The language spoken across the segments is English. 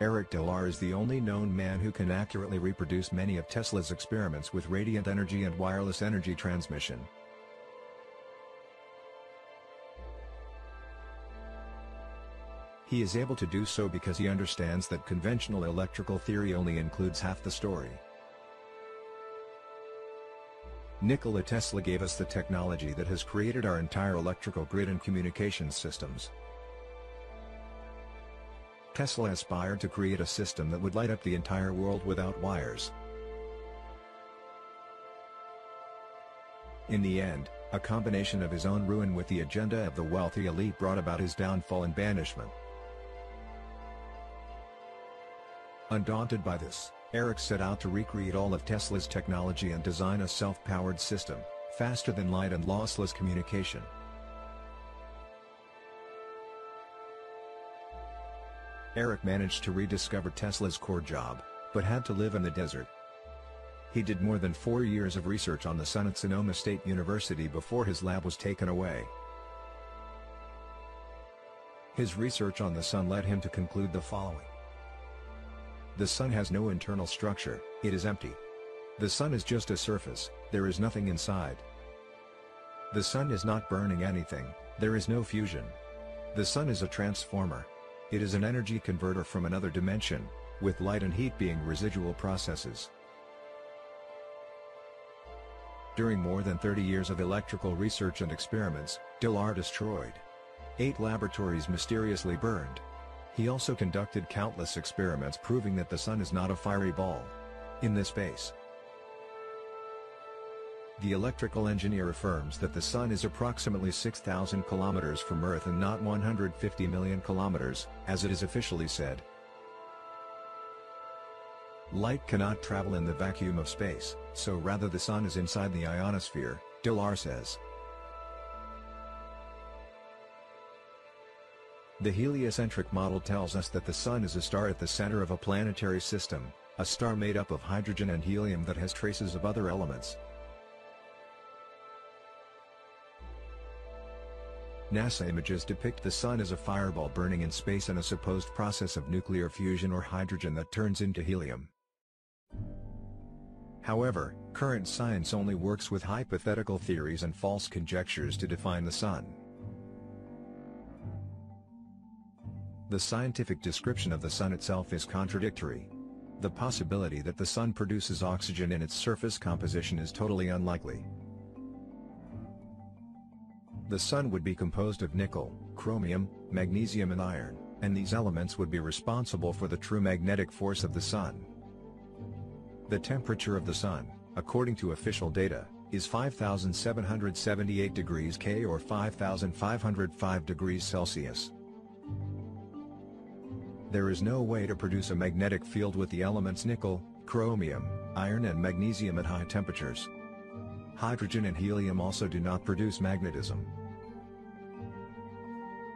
Eric Dolar is the only known man who can accurately reproduce many of Tesla's experiments with radiant energy and wireless energy transmission. He is able to do so because he understands that conventional electrical theory only includes half the story. Nikola Tesla gave us the technology that has created our entire electrical grid and communications systems. Tesla aspired to create a system that would light up the entire world without wires. In the end, a combination of his own ruin with the agenda of the wealthy elite brought about his downfall and banishment. Undaunted by this, Eric set out to recreate all of Tesla's technology and design a self-powered system, faster than light and lossless communication. Eric managed to rediscover Tesla's core job, but had to live in the desert. He did more than 4 years of research on the sun at Sonoma State University before his lab was taken away. His research on the sun led him to conclude the following. The sun has no internal structure, it is empty. The sun is just a surface, there is nothing inside. The sun is not burning anything, there is no fusion. The sun is a transformer. It is an energy converter from another dimension, with light and heat being residual processes. During more than 30 years of electrical research and experiments, Dolar destroyed 8 laboratories mysteriously burned. He also conducted countless experiments proving that the sun is not a fiery ball in this space. The electrical engineer affirms that the sun is approximately 6,000 kilometers from Earth and not 150 million kilometers, as it is officially said. Light cannot travel in the vacuum of space, so rather the sun is inside the ionosphere, Dolar says. The heliocentric model tells us that the sun is a star at the center of a planetary system, a star made up of hydrogen and helium that has traces of other elements. NASA images depict the sun as a fireball burning in space and a supposed process of nuclear fusion or hydrogen that turns into helium. However, current science only works with hypothetical theories and false conjectures to define the sun. The scientific description of the sun itself is contradictory. The possibility that the sun produces oxygen in its surface composition is totally unlikely. The sun would be composed of nickel, chromium, magnesium and iron, and these elements would be responsible for the true magnetic force of the sun. The temperature of the sun, according to official data, is 5,778 degrees K or 5,505 degrees Celsius. There is no way to produce a magnetic field with the elements nickel, chromium, iron and magnesium at high temperatures. Hydrogen and helium also do not produce magnetism.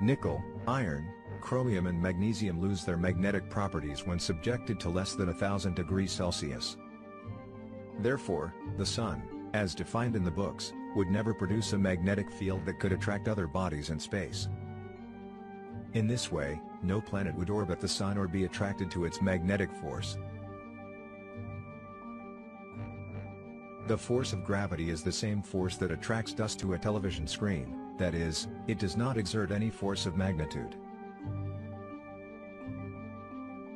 Nickel, iron, chromium and magnesium lose their magnetic properties when subjected to less than 1,000 degrees Celsius. Therefore, the sun, as defined in the books, would never produce a magnetic field that could attract other bodies in space. In this way, no planet would orbit the sun or be attracted to its magnetic force. The force of gravity is the same force that attracts dust to a television screen, that is, it does not exert any force of magnitude.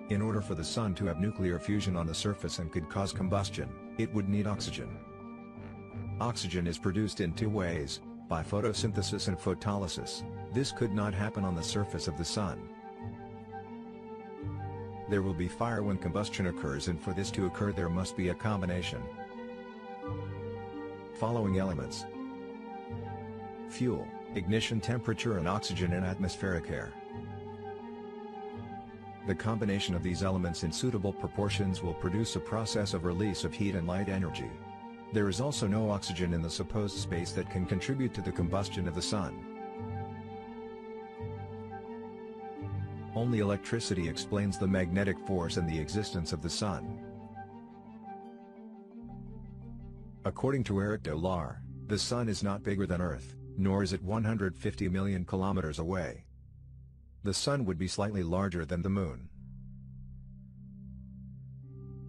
In order for the sun to have nuclear fusion on the surface and could cause combustion, it would need oxygen. Oxygen is produced in 2 ways, by photosynthesis and photolysis. This could not happen on the surface of the sun. There will be fire when combustion occurs, and for this to occur there must be a combination. Following elements: fuel, ignition temperature and oxygen in atmospheric air. The combination of these elements in suitable proportions will produce a process of release of heat and light energy. There is also no oxygen in the supposed space that can contribute to the combustion of the sun. Only electricity explains the magnetic force and the existence of the sun. According to Eric Dolar, the sun is not bigger than Earth, nor is it 150 million kilometers away. The sun would be slightly larger than the moon.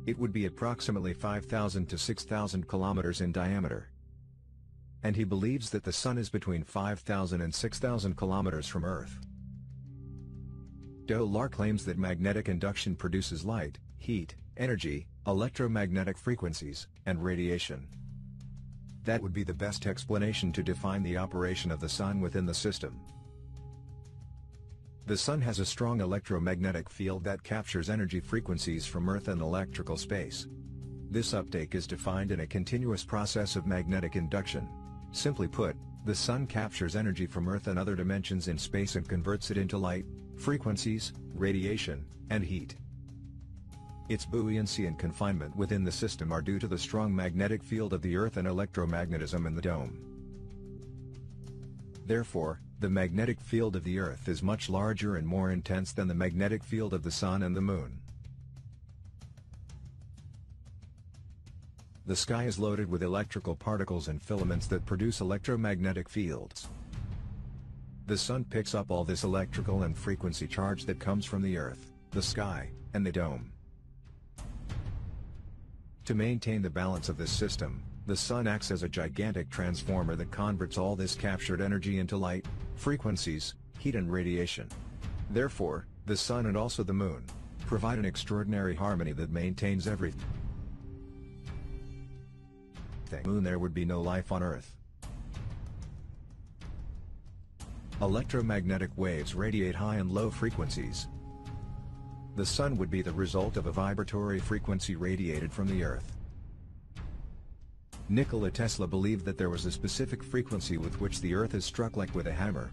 It would be approximately 5,000 to 6,000 kilometers in diameter. And he believes that the Sun is between 5,000 and 6,000 kilometers from Earth. Dolar claims that magnetic induction produces light, heat, energy, electromagnetic frequencies, and radiation. That would be the best explanation to define the operation of the Sun within the system. The Sun has a strong electromagnetic field that captures energy frequencies from Earth and electrical space. This uptake is defined in a continuous process of magnetic induction. Simply put, the Sun captures energy from Earth and other dimensions in space and converts it into light, frequencies, radiation, and heat. Its buoyancy and confinement within the system are due to the strong magnetic field of the Earth and electromagnetism in the dome. Therefore, the magnetic field of the Earth is much larger and more intense than the magnetic field of the Sun and the Moon. The sky is loaded with electrical particles and filaments that produce electromagnetic fields. The Sun picks up all this electrical and frequency charge that comes from the Earth, the sky, and the dome. To maintain the balance of this system, the Sun acts as a gigantic transformer that converts all this captured energy into light, frequencies, heat and radiation. Therefore, the Sun and also the Moon provide an extraordinary harmony that maintains everything. Moon, there would be no life on Earth. Electromagnetic waves radiate high and low frequencies. The Sun would be the result of a vibratory frequency radiated from the Earth. Nikola Tesla believed that there was a specific frequency with which the Earth is struck like with a hammer.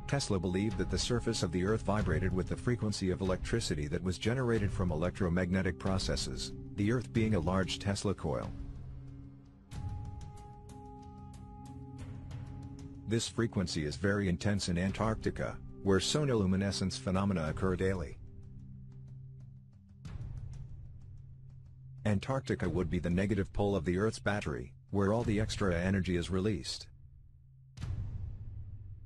Tesla believed that the surface of the Earth vibrated with the frequency of electricity that was generated from electromagnetic processes, the Earth being a large Tesla coil. This frequency is very intense in Antarctica, where sonoluminescence phenomena occur daily. Antarctica would be the negative pole of the Earth's battery, where all the extra energy is released.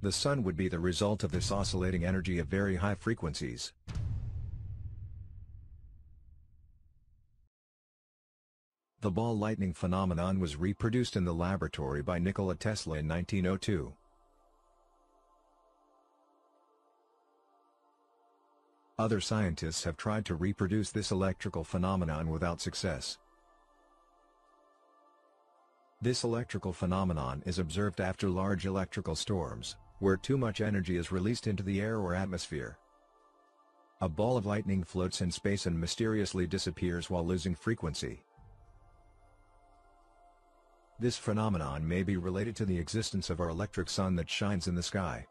The Sun would be the result of this oscillating energy of very high frequencies. The ball lightning phenomenon was reproduced in the laboratory by Nikola Tesla in 1902. Other scientists have tried to reproduce this electrical phenomenon without success. This electrical phenomenon is observed after large electrical storms, where too much energy is released into the air or atmosphere. A ball of lightning floats in space and mysteriously disappears while losing frequency. This phenomenon may be related to the existence of our electric sun that shines in the sky.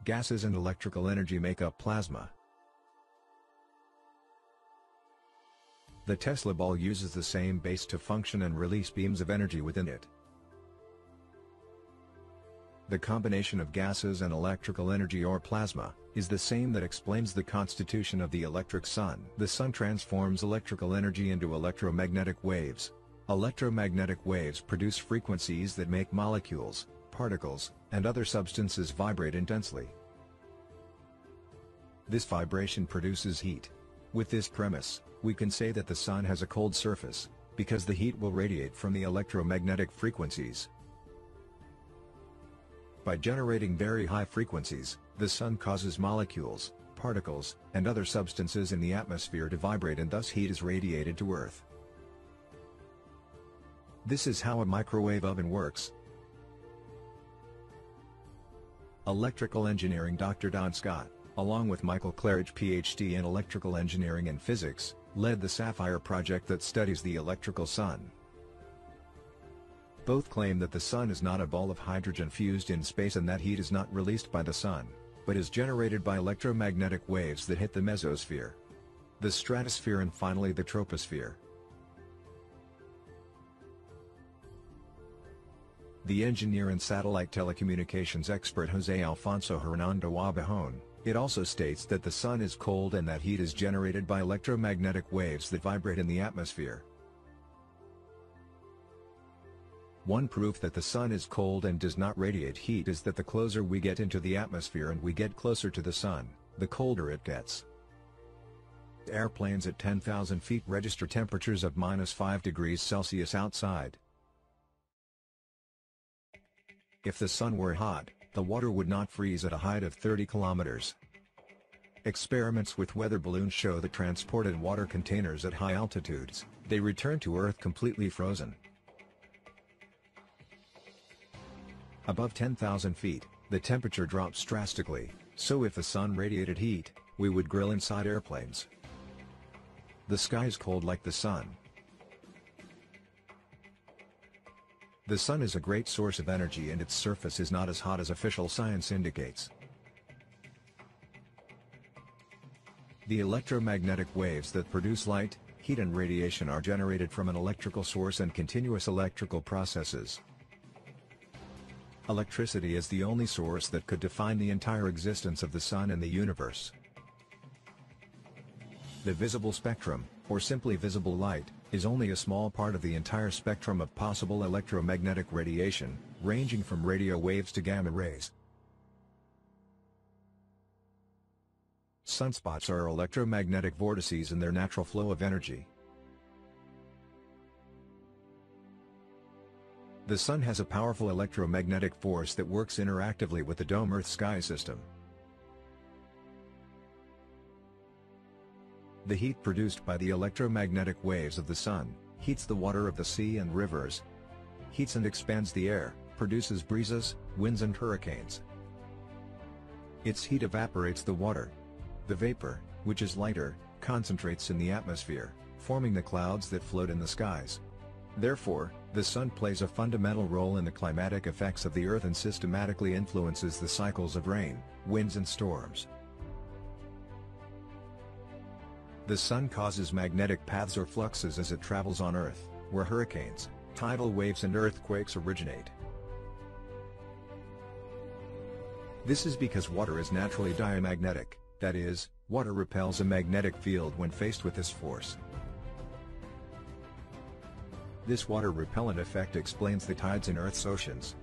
Gases and electrical energy make up plasma. The Tesla ball uses the same base to function and release beams of energy within it. The combination of gases and electrical energy or plasma is the same that explains the constitution of the electric sun. The sun transforms electrical energy into electromagnetic waves. Electromagnetic waves produce frequencies that make molecules, particles, and other substances vibrate intensely. This vibration produces heat. With this premise, we can say that the sun has a cold surface, because the heat will radiate from the electromagnetic frequencies. By generating very high frequencies, the sun causes molecules, particles, and other substances in the atmosphere to vibrate, and thus heat is radiated to Earth. This is how a microwave oven works. Electrical engineering Dr. Don Scott, along with Michael Claridge PhD in electrical engineering and physics, led the Sapphire project that studies the electrical sun. Both claim that the sun is not a ball of hydrogen fused in space and that heat is not released by the sun, but is generated by electromagnetic waves that hit the mesosphere, the stratosphere and finally the troposphere. The engineer and satellite telecommunications expert Jose Alfonso Hernando Abajon, it also states that the sun is cold and that heat is generated by electromagnetic waves that vibrate in the atmosphere. One proof that the sun is cold and does not radiate heat is that the closer we get into the atmosphere and we get closer to the sun, the colder it gets. Airplanes at 10,000 feet register temperatures of -5 degrees Celsius outside. If the sun were hot, the water would not freeze at a height of 30 kilometers. Experiments with weather balloons show that transported water containers at high altitudes, they return to Earth completely frozen. Above 10,000 feet, the temperature drops drastically, so if the sun radiated heat, we would grill inside airplanes. The sky is cold like the sun. The sun is a great source of energy and its surface is not as hot as official science indicates. The electromagnetic waves that produce light, heat and radiation are generated from an electrical source and continuous electrical processes. Electricity is the only source that could define the entire existence of the sun and the universe. The visible spectrum, or simply visible light, is only a small part of the entire spectrum of possible electromagnetic radiation, ranging from radio waves to gamma rays. Sunspots are electromagnetic vortices in their natural flow of energy. The sun has a powerful electromagnetic force that works interactively with the dome Earth sky system. The heat produced by the electromagnetic waves of the sun heats the water of the sea and rivers, heats and expands the air, produces breezes, winds and hurricanes. Its heat evaporates the water. The vapor, which is lighter, concentrates in the atmosphere, forming the clouds that float in the skies. Therefore, the sun plays a fundamental role in the climatic effects of the Earth and systematically influences the cycles of rain, winds and storms. The sun causes magnetic paths or fluxes as it travels on Earth, where hurricanes, tidal waves and earthquakes originate. This is because water is naturally diamagnetic, that is, water repels a magnetic field when faced with this force. This water repellent effect explains the tides in Earth's oceans.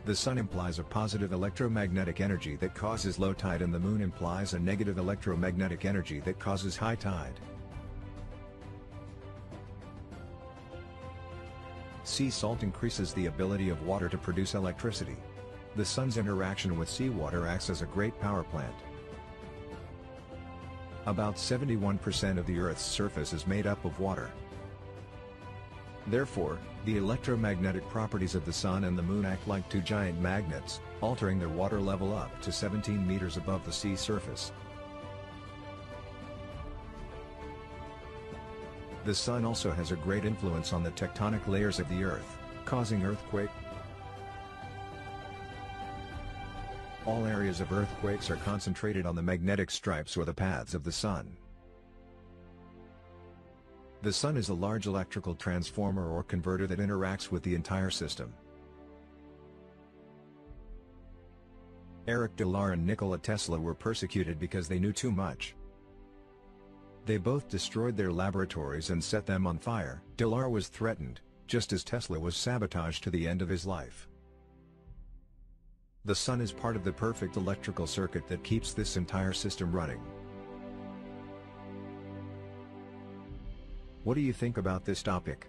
The sun implies a positive electromagnetic energy that causes low tide and the moon implies a negative electromagnetic energy that causes high tide. Sea salt increases the ability of water to produce electricity. The sun's interaction with seawater acts as a great power plant. About 71% of the Earth's surface is made up of water. Therefore, the electromagnetic properties of the sun and the moon act like two giant magnets, altering their water level up to 17 meters above the sea surface. The sun also has a great influence on the tectonic layers of the Earth, causing earthquakes. All areas of earthquakes are concentrated on the magnetic stripes or the paths of the sun. The sun is a large electrical transformer or converter that interacts with the entire system. Eric Delaar and Nikola Tesla were persecuted because they knew too much. They both destroyed their laboratories and set them on fire. Delaar was threatened, just as Tesla was sabotaged to the end of his life. The sun is part of the perfect electrical circuit that keeps this entire system running. What do you think about this topic?